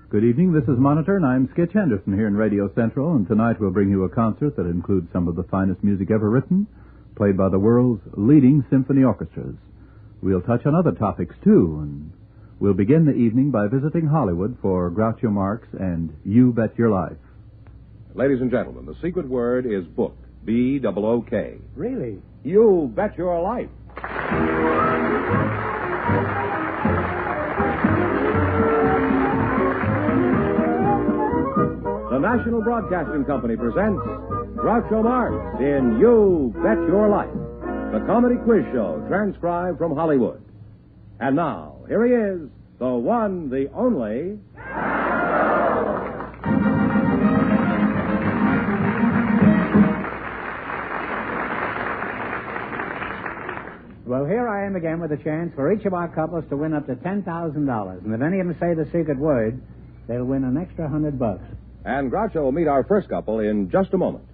Good evening, this is Monitor, and I'm Skitch Henderson here in Radio Central, and tonight we'll bring you a concert that includes some of the finest music ever written, played by the world's leading symphony orchestras. We'll touch on other topics, too, and we'll begin the evening by visiting Hollywood for Groucho Marx and You Bet Your Life. Ladies and gentlemen, the secret word is book, B-O-O-K. Really? You Bet Your Life. The National Broadcasting Company presents Groucho Marx in You Bet Your Life, the comedy quiz show transcribed from Hollywood. And now, here he is, the one, the only... Well, here I am again with a chance for each of our couples to win up to $10,000. And if any of them say the secret word, they'll win an extra $100. And Groucho will meet our first couple in just a moment.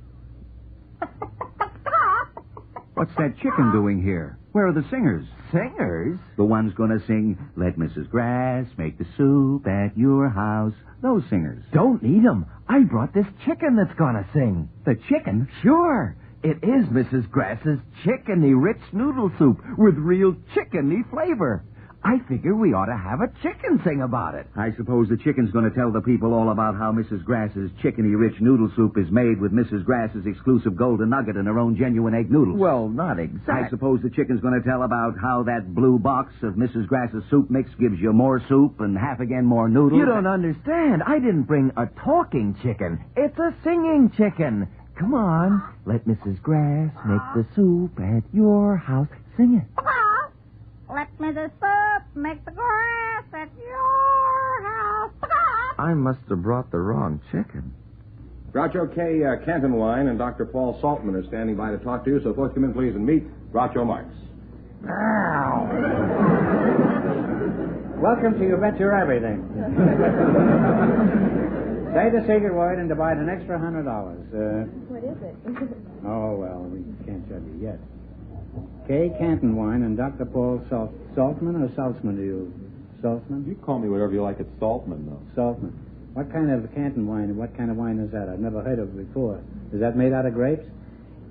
What's that chicken doing here? Where are the singers? Singers? The ones going to sing, Let Mrs. Grass Make the Soup at Your House. Those singers. Don't need 'em. I brought this chicken that's gonna sing. The chicken? Sure. It is Mrs. Grass's chickeny rich noodle soup with real chickeny flavor. I figure we ought to have a chicken sing about it. I suppose the chicken's going to tell the people all about how Mrs. Grass's chickeny rich noodle soup is made with Mrs. Grass's exclusive golden nugget and her own genuine egg noodles. Well, not exactly. I suppose the chicken's going to tell about how that blue box of Mrs. Grass's soup mix gives you more soup and half again more noodles. You don't understand. I didn't bring a talking chicken. It's a singing chicken. Come on. Let Mrs. Grass make the soup at your house. Sing it. Let me the soup make the grass at your house. I must have brought the wrong chicken. Groucho K. Canton Wine and Dr. Paul Saltman are standing by to talk to you, so folks come in, please, and meet Groucho Marx. Welcome to You Bet Your Everything. Say the secret word and divide an extra $100. What is it? Oh, well, we can't tell you yet. K. Canton Wine and Dr. Paul Saltman or Saltzman, do you? Saltman? You call me whatever you like. It's Saltman, though. Saltman. What kind of Canton wine and what kind of wine is that? I've never heard of it before. Is that made out of grapes?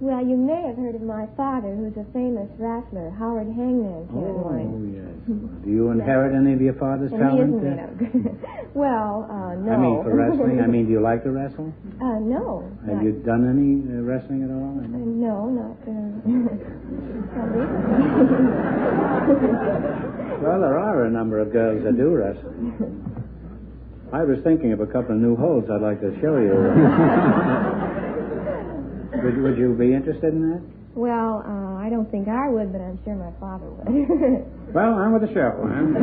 Well, you may have heard of my father, who's a famous Rambler, Howard Hangman Canton Wine. Oh, yes. Do you inherit any of your father's And talent? he isn't Well, no. I mean, for wrestling? I mean, do you like to wrestle? No. Have you done any wrestling at all? No, not Well, there are a number of girls that do wrestle. I was thinking of a couple of new holds I'd like to show you. Would you be interested in that? Well, I don't think I would, but I'm sure my father would. Well, I'm with the sheriff, man.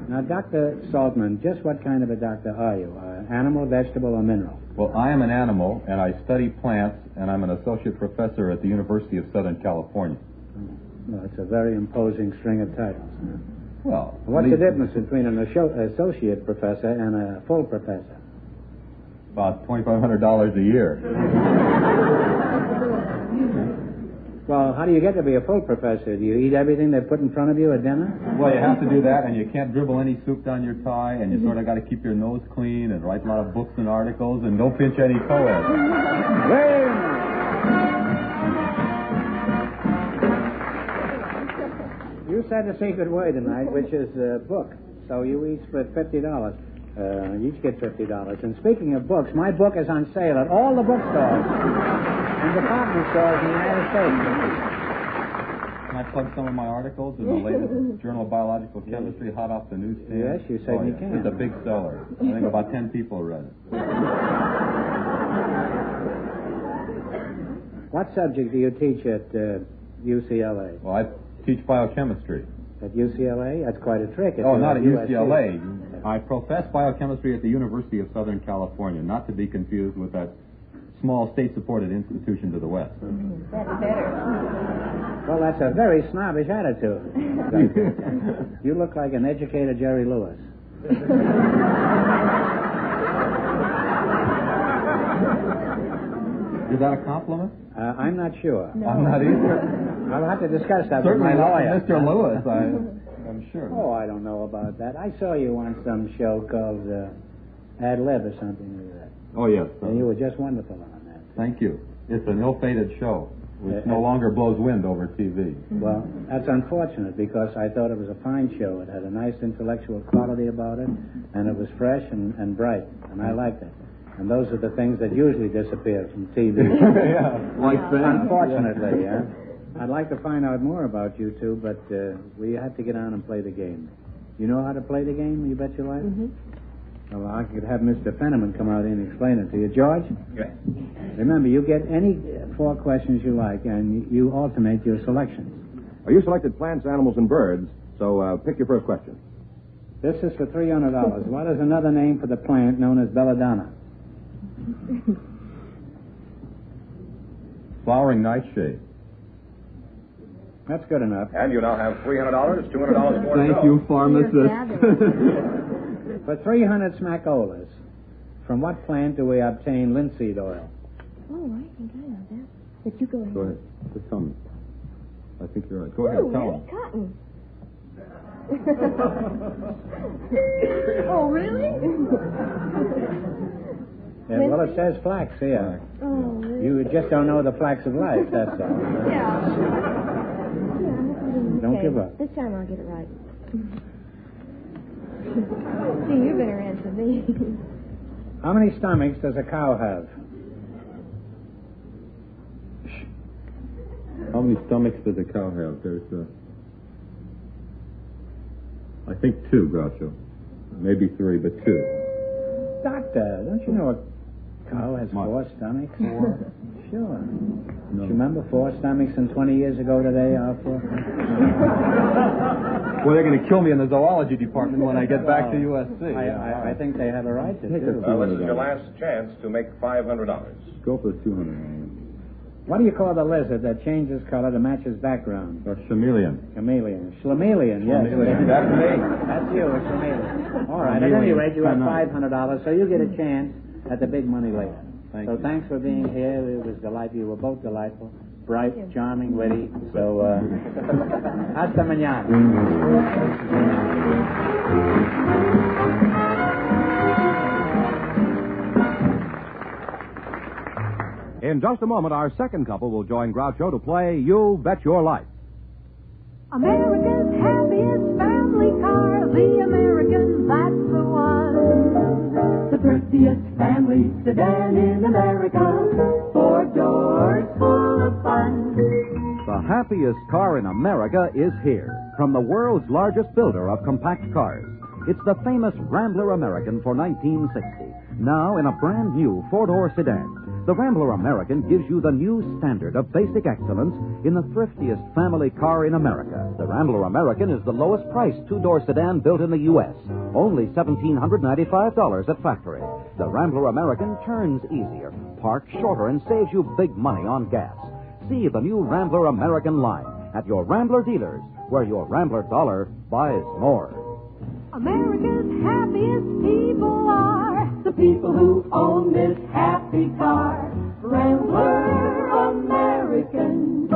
Now, Dr. Saltman, just what kind of a doctor are you? Animal, vegetable, or mineral? Well, I am an animal, and I study plants, and I'm an associate professor at the University of Southern California. Well, it's a very imposing string of titles. Well, What's the difference between an associate professor and a full professor? About $2,500 a year. Well, how do you get to be a full professor? Do you eat everything they put in front of you at dinner? Well, you have to do that, and you can't dribble any soup down your tie, and you sort of got to keep your nose clean and write a lot of books and articles, and don't pinch any co-eds. You said the secret word tonight, which is book. So you each split $50. You each get $50. And speaking of books, my book is on sale at all the bookstores and department stores in the United States. Can I plug some of my articles in the latest Journal of Biological Chemistry, hot off the newsstand? Yes, you certainly can. It's a big seller. I think about 10 people read it. What subject do you teach at UCLA? Well, I teach biochemistry. At UCLA? That's quite a trick. Not at UCLA. I profess biochemistry at the University of Southern California, not to be confused with that small state-supported institution to the west. That's better. Well, that's a very snobbish attitude. You look like an educated Jerry Lewis. Is that a compliment? I'm not sure. No. I'm not either. I'll have to discuss that Certainly with my lawyer. Mr. Lewis, I'm sure. Oh, I don't know about that. I saw you on some show called Ad Lib or something like that. Oh, yes. And you were just wonderful on that. Thank you. It's an ill-fated show, which no longer blows wind over TV. Well, that's unfortunate because I thought it was a fine show. It had a nice intellectual quality about it, and it was fresh and bright, and I liked it. And those are the things that usually disappear from TV. Yeah, like fans. Unfortunately, yeah. I'd like to find out more about you two, but we have to get on and play the game. You know how to play the game, You Bet Your Life? Mm-hmm. Well, I could have Mr. Fenneman come out and explain it to you. George? Okay. Remember, you get any 4 questions you like, and you alternate your selections. Well, you selected plants, animals, and birds, so pick your first question. This is for $300. What is another name for the plant known as belladonna? Flowering nightshade. That's good enough. And you now have $300, $200 more. Thank you, pharmacist. For 300 smackolas, from what plant do we obtain linseed oil? Oh, I think I know that. But you go ahead. Go ahead. Just tell me. I think you're right. Go ahead. Ooh, Tell Harry him. Cotton. Oh, really? Yeah, well, it says flax here. Oh, really? You just don't know the flax of life, that's all. Yeah. Don't give up. This time I'll get it right. See, you're better answer me. How many stomachs does a cow have? How many stomachs does a cow have? There's, I think 2, Groucho. Maybe 3, but 2. Doctor, don't you know a cow has 4 stomachs? 4? Sure. No. You remember 4 stomachs and 20 years ago today are 4? Well, they're going to kill me in the zoology department when I get back to USC. I think they have a right to, Take too. a This is your last chance to make $500. Go for the 200. What do you call the lizard that changes color to match his background? A chameleon. Chameleon. Schlemielian, yes. Chameleon. That's me. That's you, a chameleon. All right, at any rate, you have $500, so you get a chance at the big money later. Thank so you. thanks for being here. It was delightful. You were both delightful. Bright, charming, witty. So, hasta mañana. In just a moment, our second couple will join Groucho to play You Bet Your Life. America's happiest family car, the American, that's the one. The thriftiest family sedan in America, 4 doors full of fun. The happiest car in America is here, from the world's largest builder of compact cars. It's the famous Rambler American for 1960, now in a brand new 4-door sedan. The Rambler American gives you the new standard of basic excellence in the thriftiest family car in America. The Rambler American is the lowest priced 2-door sedan built in the U.S., only $1,795 at factory. The Rambler American turns easier, parks shorter, and saves you big money on gas. See the new Rambler American line at your Rambler dealers, where your Rambler dollar buys more. America's happiest people are the people who own this happy car. Rambler American.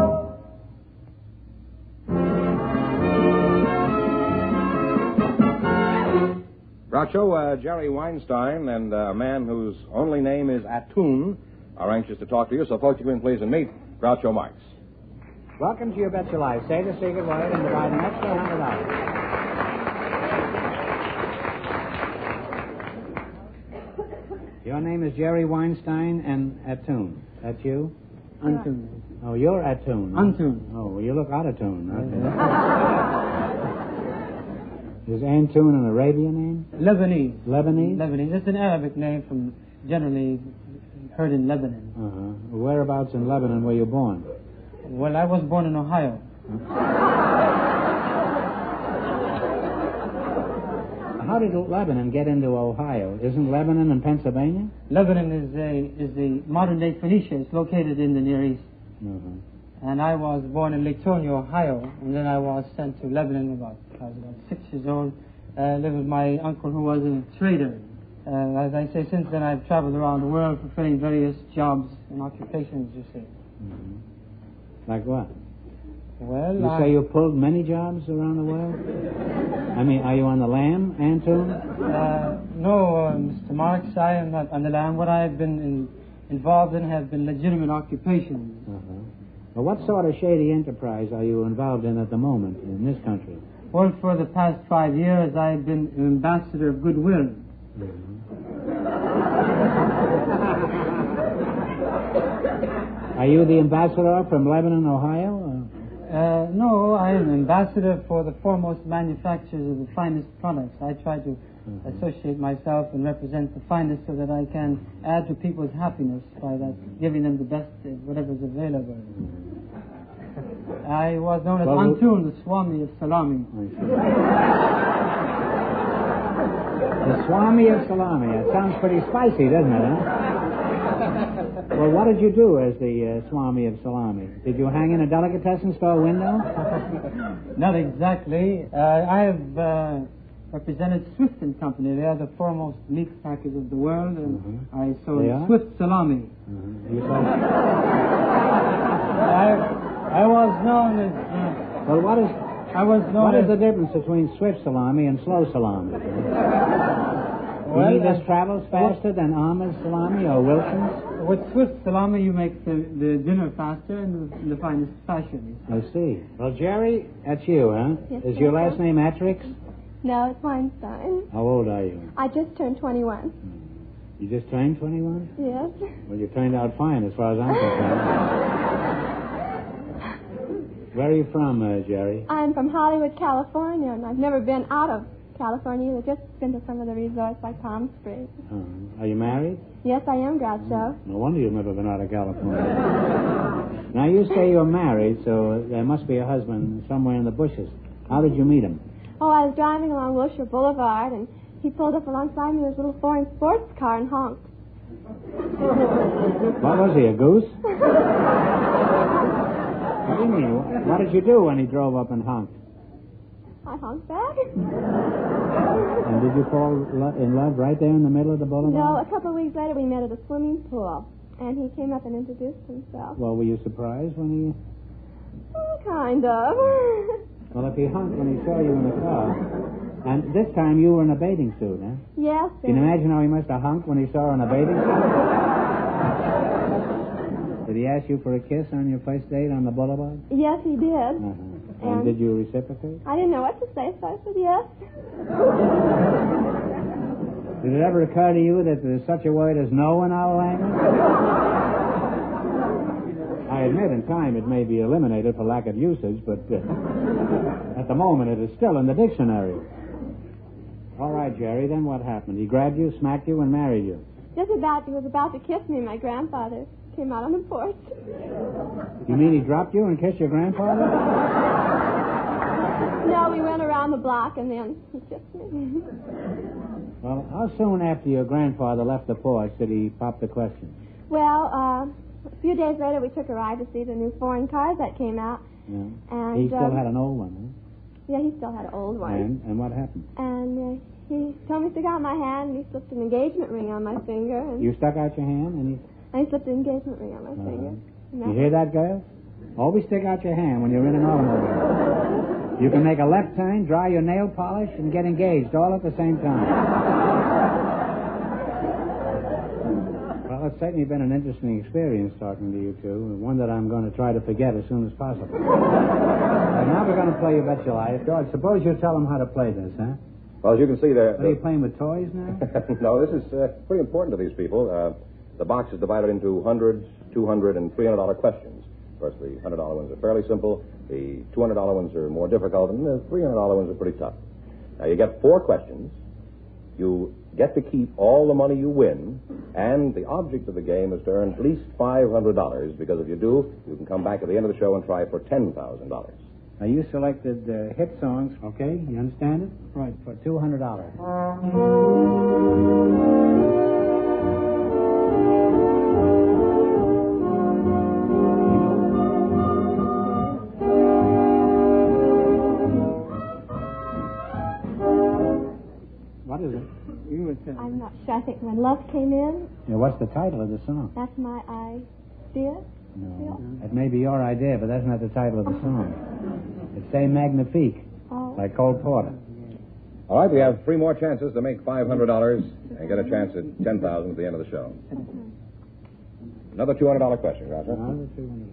Groucho, Jerry Weinstein and a man whose only name is Attoon are anxious to talk to you, so folks, you can please and meet Groucho Marx. Welcome to You Bet Your Life. Say the secret word and divide an extra $100. Your name is Jerry Weinstein and Attoon. That's you? Antun. Oh, you're Attoon. Antun. Oh, well, you look out of tune. Okay. Is Antoon an Arabian name? Lebanese. Lebanese? Lebanese. It's an Arabic name from generally heard in Lebanon. Uh-huh. Whereabouts in Lebanon were you born? Well, I was born in Ohio. How did Lebanon get into Ohio? Isn't Lebanon in Pennsylvania? Lebanon is the modern-day Phoenicia. It's located in the Near East. Uh-huh. And I was born in Latonia, Ohio, and then I was sent to Lebanon I was about 6 years old. Lived with my uncle who was a trader. As I say, since then I've traveled around the world fulfilling various jobs and occupations, you see. Mm-hmm. Like what? Well, You say you pulled many jobs around the world? I mean, are you on the lam, Antoon? No, Mr. Marks, I am not on the lam. What I've been involved in have been legitimate occupations. Uh-huh. Well, what sort of shady enterprise are you involved in at the moment in this country? Well, for the past 5 years, I've been an ambassador of goodwill. Are you the ambassador from Lebanon, Ohio? No, I am ambassador for the foremost manufacturers of the finest products. I try to associate myself and represent the finest so that I can add to people's happiness by that, giving them the best whatever is available. I was known as Antoon, the Swami of Salami. The Swami of Salami. That sounds pretty spicy, doesn't it, huh? Well, what did you do as the Swami of Salami? Did you hang in a delicatessen store window? Not exactly. I have represented Swift & Company. They are the foremost meat packers of the world, and I sold Swift Salami. You sold... I was known as... well, what is the difference between Swift Salami and slow salami? Do you need this travels faster than Ahmed's salami or Wilson's? With Swift Salami, you make the dinner faster and the finest fashion. I see. Well, Jerry, that's you, huh? Yes, Is your last name Atrix? No, it's Weinstein. How old are you? I just turned 21. You just turned 21? Yes. Well, you turned out fine as far as I'm concerned. Where are you from, Jerry? I'm from Hollywood, California, and I've never been out of California either. Just been to some of the resorts like Palm Springs. Are you married? Yes, I am, Groucho. No wonder you've never been out of California. Now, you say you're married, so there must be a husband somewhere in the bushes. How did you meet him? Oh, I was driving along Wilshire Boulevard, and he pulled up alongside me with his little foreign sports car and honked. What was he, a goose? What do you mean? What did you do when he drove up and honked? I honked back. And did you fall in love right there in the middle of the boulevard? No, a couple of weeks later we met at a swimming pool, and he came up and introduced himself. Well, were you surprised when he... Oh, kind of. Well, if he honked when he saw you in the car, and this time you were in a bathing suit, huh? Yes. Can you imagine how he must have honked when he saw her in a bathing suit? Did he ask you for a kiss on your first date on the boulevard? Yes, he did. And did you reciprocate? I didn't know what to say, so I said yes. Did it ever occur to you that there's such a word as no in our language? I admit in time it may be eliminated for lack of usage, but at the moment it is still in the dictionary. All right, Jerry, then what happened? He grabbed you, smacked you, and married you. He was about to kiss me, my grandfather came out on the porch. You mean he dropped you and kissed your grandfather? No, we went around the block and then he kissed me. Well, how soon after your grandfather left the porch did he pop the question? Well, a few days later we took a ride to see the new foreign cars that came out. Yeah. And He still had an old one, huh? Yeah, he still had an old one. And what happened? And he told me to stick out my hand, and he slipped an engagement ring on my finger. And You stuck out your hand and he... I slipped an engagement ring on my finger. You hear that, girls? Always stick out your hand when you're in an automobile. You can make a left turn, dry your nail polish, and get engaged all at the same time. Well, it's certainly been an interesting experience talking to you two, one that I'm going to try to forget as soon as possible. Now we're going to play You Bet Your Life. George, suppose you tell them how to play this, huh? Well, as you can see there... What, are you playing with toys now? No, this is pretty important to these people. The box is divided into $100, $200, and $300 questions. Of course, the $100 ones are fairly simple. The $200 ones are more difficult, and the $300 ones are pretty tough. Now, you get 4 questions. You get to keep all the money you win, and the object of the game is to earn at least $500, because if you do, you can come back at the end of the show and try for $10,000. Now, you selected hit songs, okay? You understand it? Right. For $200. What is it? You would say. I'm not sure. I think When Love Came In. Yeah, what's the title of the song? That's my idea. No. That may be your idea, but that's not the title of the song. It's Say Magnifique by Cole Porter. All right, we have 3 more chances to make $500 and get a chance at $10,000 at the end of the show. Another $200 question, Groucho. Another $200.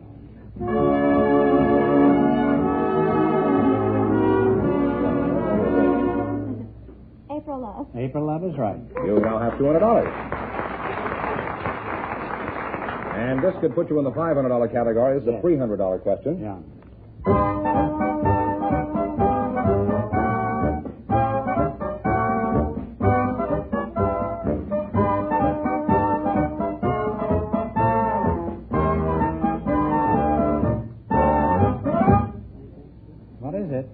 April Love. April Love is right. You now have $200. And this could put you in the $500 category. This is a $300 question. Yeah. What is it?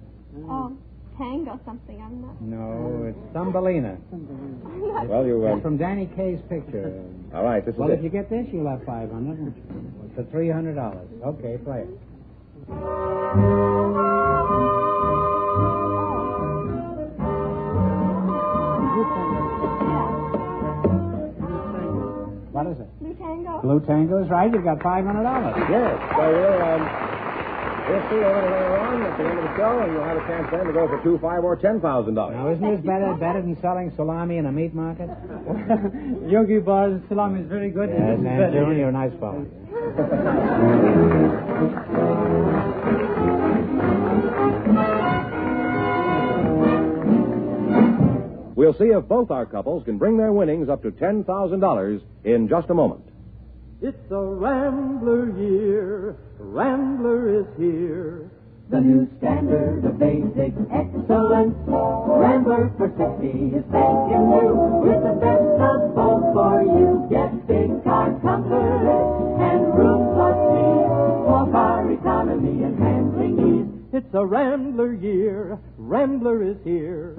Tango something, I'm not... No, it's Thumbelina. Well, you... It's from Danny Kaye's picture. All right, this is Well, it. if you get this, you'll have $500. For $300. Okay, play it. What is it? Blue Tango. Blue Tango is right. You've got $500. Yes, so we'll see a little later on at the end of the show, and you'll have a chance then to go for $2,000, $5,000, or $10,000. Now, isn't this better than selling salami in a meat market? Yogi Bar's salami is very good. Yes, and June, you're a nice fellow. We'll see if both our couples can bring their winnings up to $10,000 in just a moment. It's a Rambler year. Rambler is here. The new standard of basic excellence. Rambler for 60 is thanking you with the best of both for you. Get big car comfort and room plus speed for car economy and handling ease. It's a Rambler year. Rambler is here.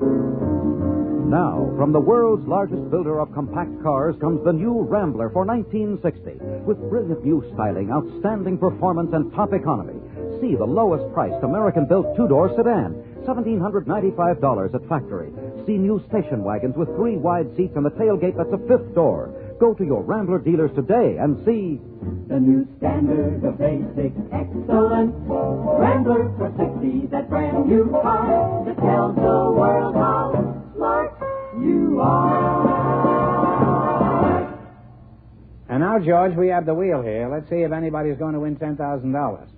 Now, from the world's largest builder of compact cars comes the new Rambler for 1960. With brilliant new styling, outstanding performance, and top economy. See the lowest priced American-built two-door sedan, $1,795 at factory. See new station wagons with 3 wide seats and the tailgate that's a 5th door. Go to your Rambler dealers today and see the new standard of basic excellence. Rambler for 60, that brand new car that tells the world how smart you are. And now, George, we have the wheel here. Let's see if anybody's going to win $10,000.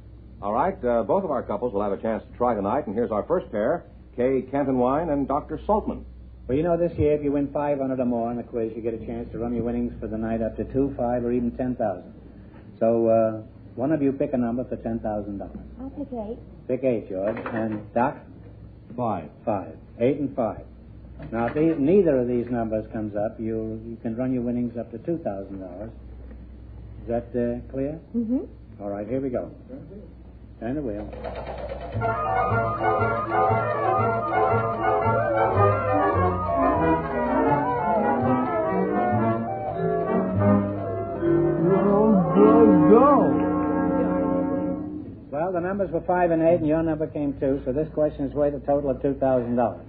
All right, both of our couples will have a chance to try tonight, and here's our first pair, Kay Cantonwine and Dr. Saltman. Well, you know, this year, if you win 500 or more in the quiz, you get a chance to run your winnings for the night up to 2, 5, or even 10,000. So, one of you pick a number for $10,000. I'll pick 8. Pick 8, George. And Doc? 5. 5. 8 and 5. Now, if neither of these numbers comes up, you can run your winnings up to $2,000. Is that clear? Mm-hmm. All right, here we go. Turn the wheel. Well, the numbers were 5 and 8, and your number came 2, so this question is worth a total of $2,000.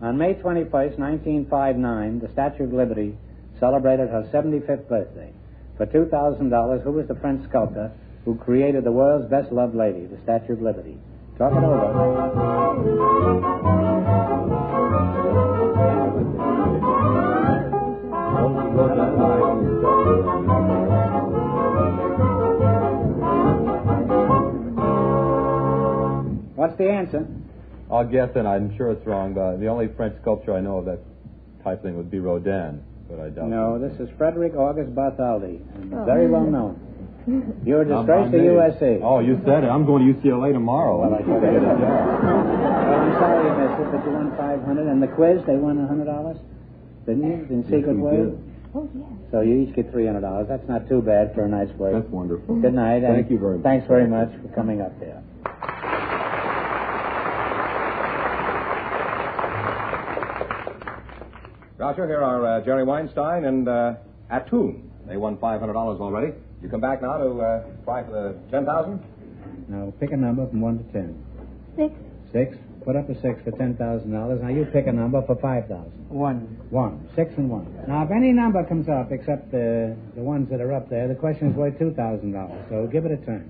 On May 21st, 1959, the Statue of Liberty celebrated her 75th birthday. For $2,000, who was the French sculptor who created the world's best-loved lady, the Statue of Liberty? Talk it over. What's the answer? I'll guess, and I'm sure it's wrong, but the only French sculpture I know of that type thing would be Rodin, but I doubt No, it. this is Frederick August Bartholdi, and very well known. You're a disgrace to USC. Oh, you said it. I'm going to UCLA tomorrow. Well, I should get it. Well, I'm sorry you missed it, but you won $500. And the quiz, they won $100, didn't you? In secret way? Oh, yes. So you each get $300. That's not too bad for a night's work. That's wonderful. Good night. And Thank you very much. Thanks very much for coming up there. Groucho, here are Jerry Weinstein and Attoon. They won $500 already. You come back now to try for the $10,000? Now, pick a number from 1 to 10. 6. 6? Put up a 6 for $10,000. Now you pick a number for $5,000. 1. 6 and 1. Now, if any number comes up except the ones that are up there, the question is worth $2,000. So give it a turn.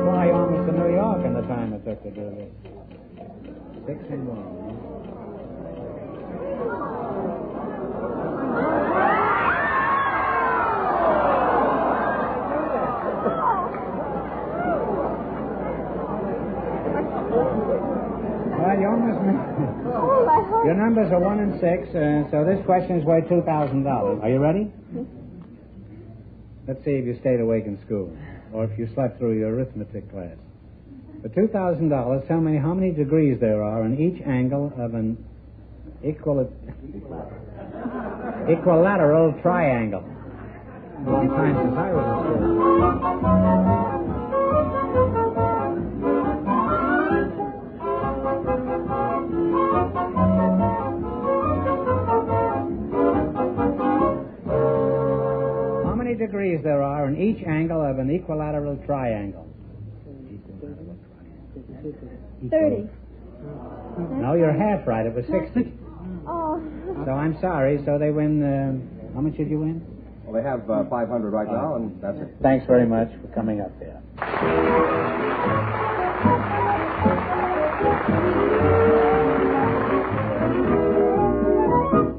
Fly almost to New York in the time it took to do this. 6 and 1. Well, you almost made it. Your numbers are 1 and 6, so this question is worth $2,000. Are you ready? Let's see if you stayed awake in school, or if you slept through your arithmetic class. For $2,000, tell me how many degrees there are in each angle of an equilateral triangle. A long time since I was in school. How many degrees there are in each angle of an equilateral triangle? 30. No, you're half right. It was 60. Oh. So I'm sorry. So they win. How much did you win? Well, they have 500 right now, and that's it. Thanks very much for coming up there.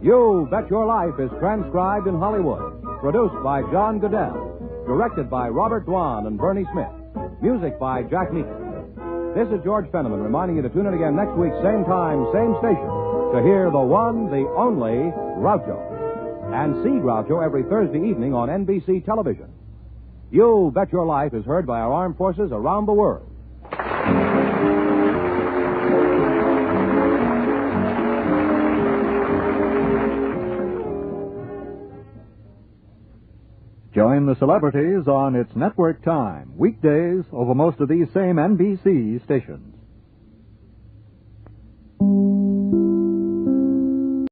You Bet Your Life is transcribed in Hollywood. Produced by John Goodell. Directed by Robert Dwan and Bernie Smith. Music by Jack Meeker. This is George Fenneman reminding you to tune in again next week, same time, same station, to hear the one, the only Groucho. And see Groucho every Thursday evening on NBC television. You Bet Your Life is heard by our armed forces around the world. Join the celebrities on its network time, weekdays over most of these same NBC stations.